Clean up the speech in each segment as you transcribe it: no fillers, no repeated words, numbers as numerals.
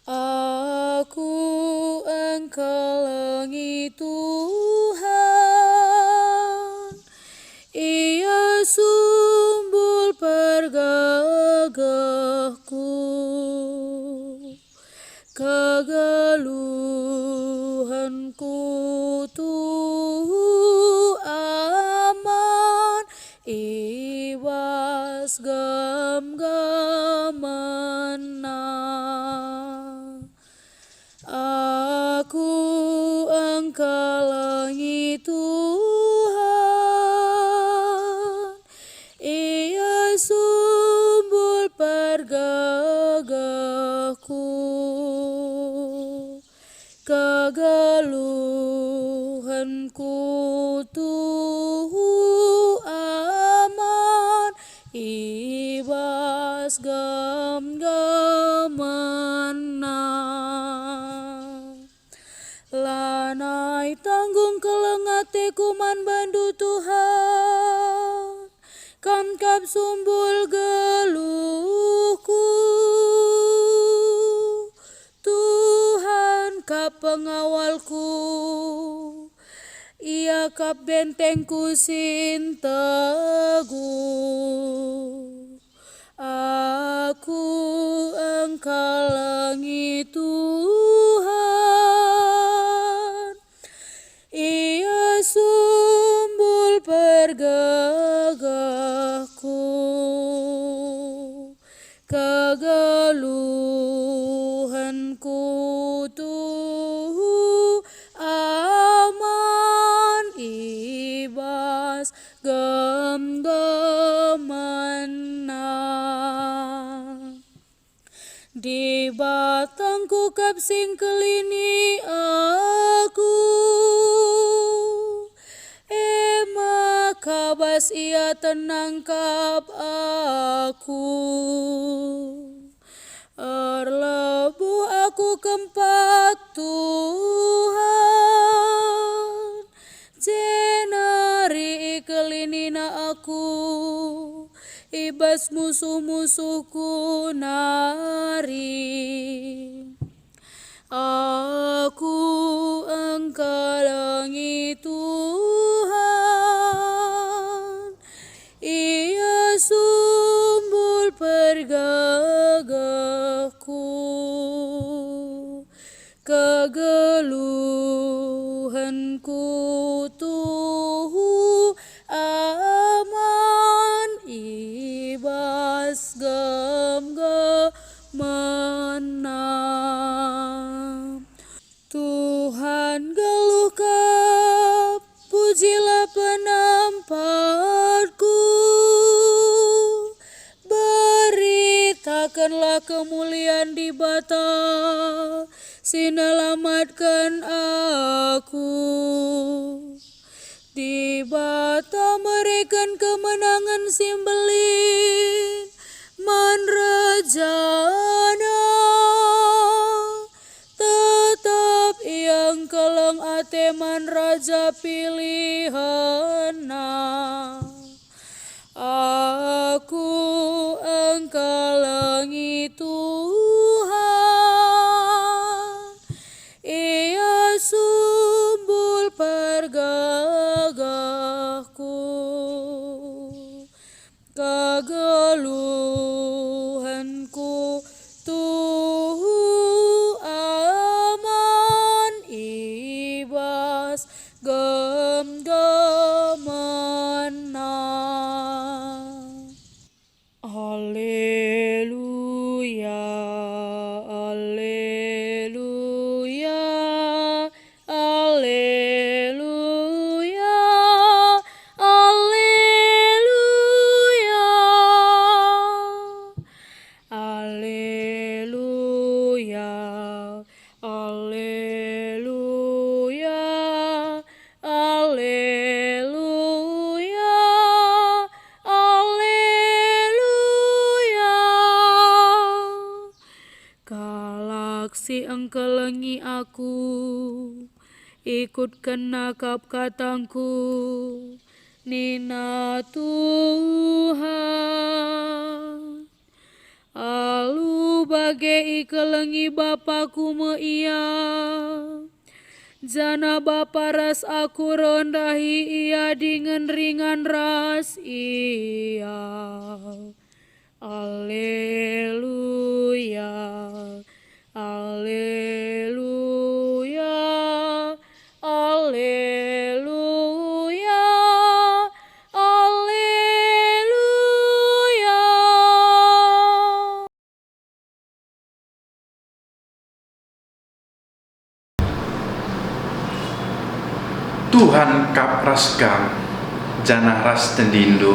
Aku engkelengi Tuhan, Ia sumbul pergagahku, kegeluhanku tuh aman, iwas gam-gamana. Aku engkelengi Tuhan, Ia sumbul pergagahku, kegeluhanku tuh aman, ibas gam-gamana. Lanai tanggung kelengate kuman bandu Tuhan, kam kap sumbul geluhku. Tuhan kap pengawalku, Ia kap bentengku sin teguh. Aku engkelengi Tuhan, Ia sumbul pergagahku, kegeluhanku tuh aman, ibas gam-gamana. Di batangku kap sing kelini aku, kabas Ia tenangkap aku. Erlebu aku kempat Tuhan, jenari kelinina aku, ibas musuh-musuhku nari. Aku engkelengi Tuhan, Ia sumbul pergagahku, kegeluhanku tuh aman, ibas gam-gamana. Tuhan geluh kap, pujilah penampatku, beritakanlah kemuliaan di bata, sinelamatkan aku. Di bata mereka kemenangan simbelin man rejana, tetap yang keleng ate man raja pilihana. Aku engkelengi Tuhan, Ia sumbul pergagahku, kegeluhanku tuh aman, ibas gam-gamana. Alleluia, alleluia, alleluia, alleluia, alleluia, alleluia, alleluia, alleluia. Galaksi engkelengi aku, ikut kenakap katangku, Nina Tuhan. Alu bagi ge ikelengi Bapaku me ia. Jana Bapa ras aku rendahi ia dengan ringan ras ia. Alleluia, alleluia, alleluia, alleluia. Tuhan kap raskam jana ras tendindo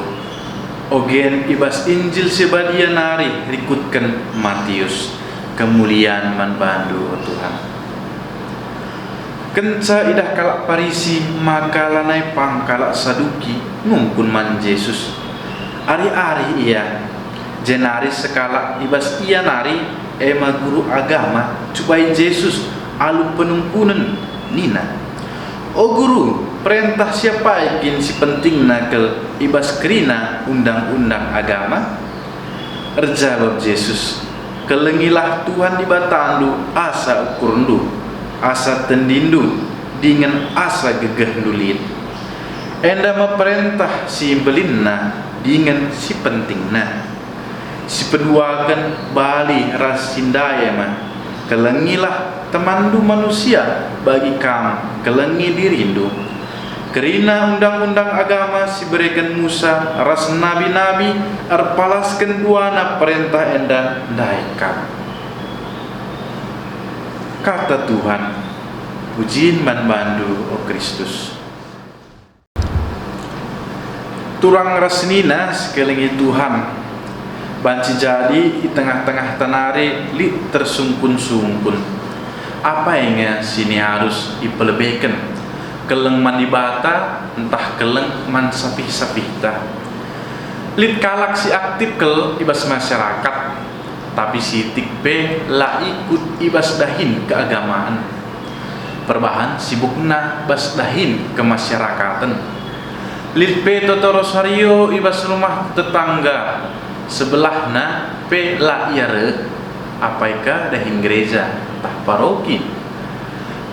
ogen ibas Injil sebadia nari rikutkan Matius kemuliaan man bandu Tuhan. Kenca idah kalak Parisi maka lanai pangkalak Saduki ngungkun man Yesus. Ari-ari ia jenari sekalak ibas ia nari ema guru agama cubai Yesus alu penungkunan nina. O guru, perintah siapa ikin si penting nakel ibas kerina undang-undang agama? Erjawab Yesus, kelengilah Tuhan di batandu asa ukurndu, asa tendindu, dengan asa gegeh dulit. Enda meperintah si belinna dengan si pentingna. Si peduakan bali ras sindaya mah, kelengilah temandu manusia bagi kamu kelengi dirindu. Kerina undang-undang agama si berikan Musa ras nabi-nabi arpalaskan duana perintah enda daikan. Kata Tuhan, pujiin man bandu o Kristus. Turang rasnina sekelingi Tuhan banci jadi di tengah-tengah tanare li tersungkun-sungkun. Apa yang sini harus dipelebihkan? Keleng man dibata, entah keleng man sapih-sapihta. Lit kalak si aktif kel ibas masyarakat, tapi si tikpe la ikut ibas dahin keagamaan. Perbahan sibukna bas dahin kemasyarakatan. Lit pe toto rosario ibas rumah tetangga, sebelahna pe la iare apaika dahin gereja tah paroki.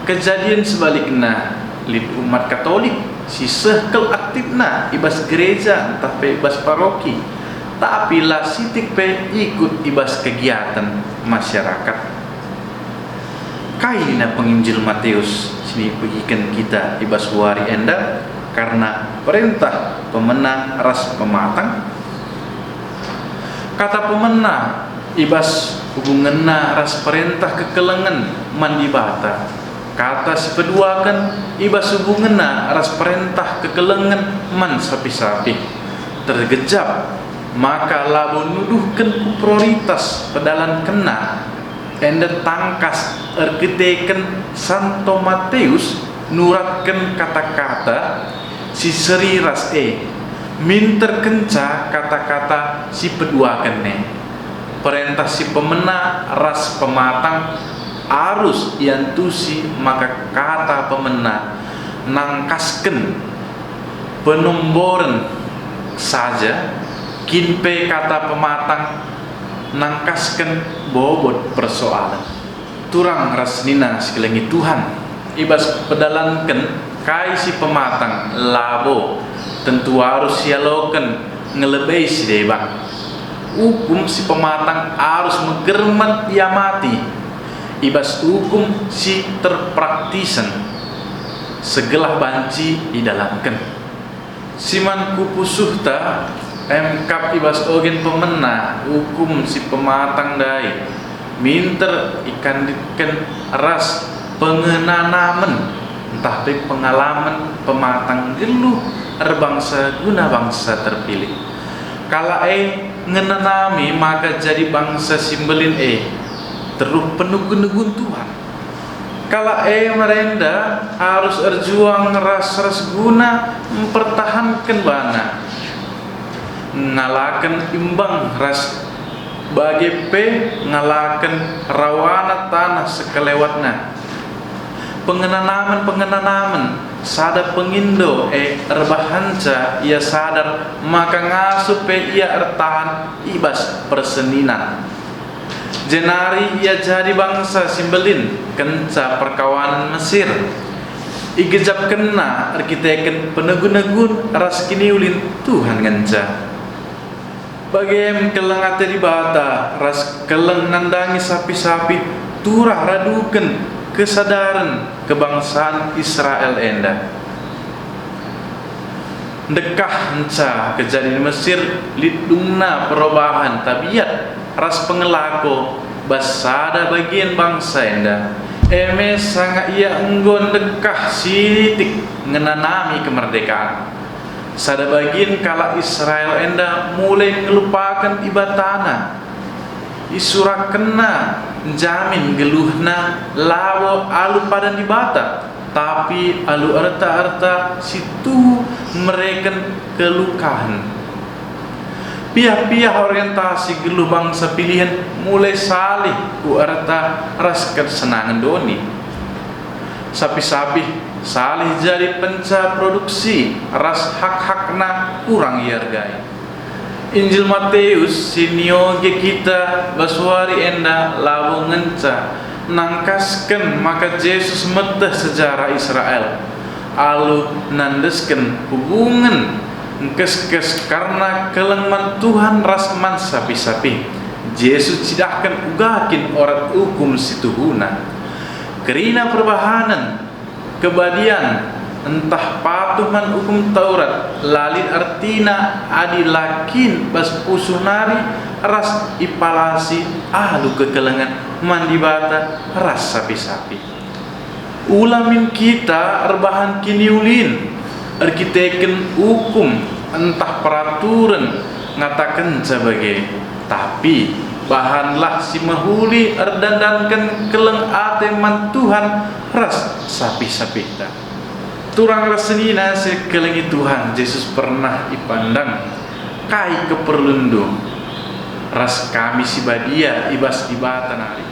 Kejadian sebaliknya lid umat Katolik si sekel aktifna ibas gereja entah pe ibas paroki, tapi lah sitik pe ikut ibas kegiatan masyarakat. Kaina penginjil Matius sini pergikan kita ibas wari enda karena perintah pemenang ras pematang. Kata pemenang ibas hubunganna ras perintah kekelengan mandibata. Kata si peduakan ibas hubunganna ras perintah kekelengan man sapi-sapi. Tergejap maka labo nuduhkan ku prioritas pedalan kena enda tangkas ergedeken Santo Matius nuratkan kata-kata si seri ras minter kenca kata-kata si peduakan perintah si pemena ras pematang arus yantusi maka kata pemena nangkasken penomboran saja kinpe kata pematang nangkasken bobot persoalan. Turang rasnina sekelengi Tuhan ibas pedalanken kai si pematang labo tentu harus sialoken ngelebei si debak. Hukum si pematang harus megermat ia mati. Ibas hukum si terpraktisan segelah banci didalamkan. Siman kupusuhta emkap ibas ogen pemena hukum si pematang dai minter ikan diken ras pengenanamen entah pe pengalaman pematang geluh erbangsa guna bangsa terpilih. Kala ngenanami maka jadi bangsa simbelin terus penuh genegun Tuhan. Kala merenda harus erjuang ras guna mempertahankan bana ngalakan imbang ras bagi ngalakan rawana tanah sekelewatna pengenanaman sada pengindo erbahanca ia sadar maka ngasup ia ertahan ibas perseninan Jenari ia jadi bangsa simbelin kenca perkawanan Mesir. Igejap kena arkiteken penegun-negun ras kini ulin Tuhan ngenca. Bagem keleng ate di bata ras keleng nandangi sapi-sapi turah raduken kesadaran kebangsaan Israel enda. Dekah enca kejadian Mesir lidungna perubahan tabiat ras pengelako basada bagian bangsa enda. Eme sangat ia enggon dekah sitik ngenanami kemerdekaan. Sada bagian kala Israel enda mulai ngelupakan ibatana. Isurak kena jamin geluhna lawo alu padan dibata. Tapi alu arta-arta situ mereka kelukahan. Pihak-pihak orientasi geluh bangsa pilihan mulai salih ku arta ras kesenangan doni. Sapi-sapi salih jadi penca produksi ras hak-hakna kurang dihargai. Injil Matius sinioge kita baswari enda lawo ngenca nangkaskan maka Yesus meteh sejarah Israel alu nandesken hubungan kes karena kelengman Tuhan rasman sapi-sapi Yesus cidahkan ugakin orat hukum situhuna kerina perbahanan kebadian entah patuhan hukum Taurat lalit artina adilakin bas pusunari ras ipalasi ahlu kekelengan mandibata ras sapi-sapi ulamin kita erbahan kini ulin arkiteken hukum entah peraturan ngatakan sebagai tapi bahanlah si mahuli erdandankan keleng ateman Tuhan ras sapi-sapi ta turang rasenina sekelengi Tuhan Yesus pernah dipandang kai keperlundu ras kami si badia ibas ibatan hari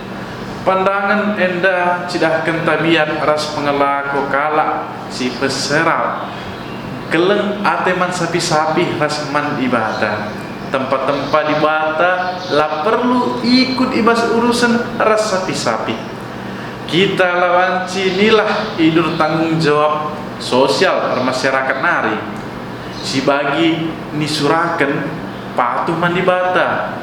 pandangan enda cidahkan tabiat ras pengelako kala si peserap keleng ateman sapi-sapi rasman ibata tempat-tempat ibata lah perlu ikut ibas urusan ras sapi-sapi kita lawan cinilah hidur tanggung jawab sosial masyarakat nari si bagi nisurakan patuh mandibata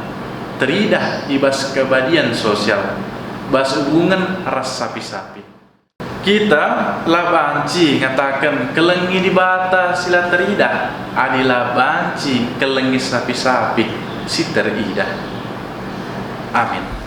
teridah ibas kebadian sosial bas hubungan ras sapi-sapi kita labanci ngatakan kelengi di bata sila teridah adilah banci kelengi sapi-sapi si teridah. Amin.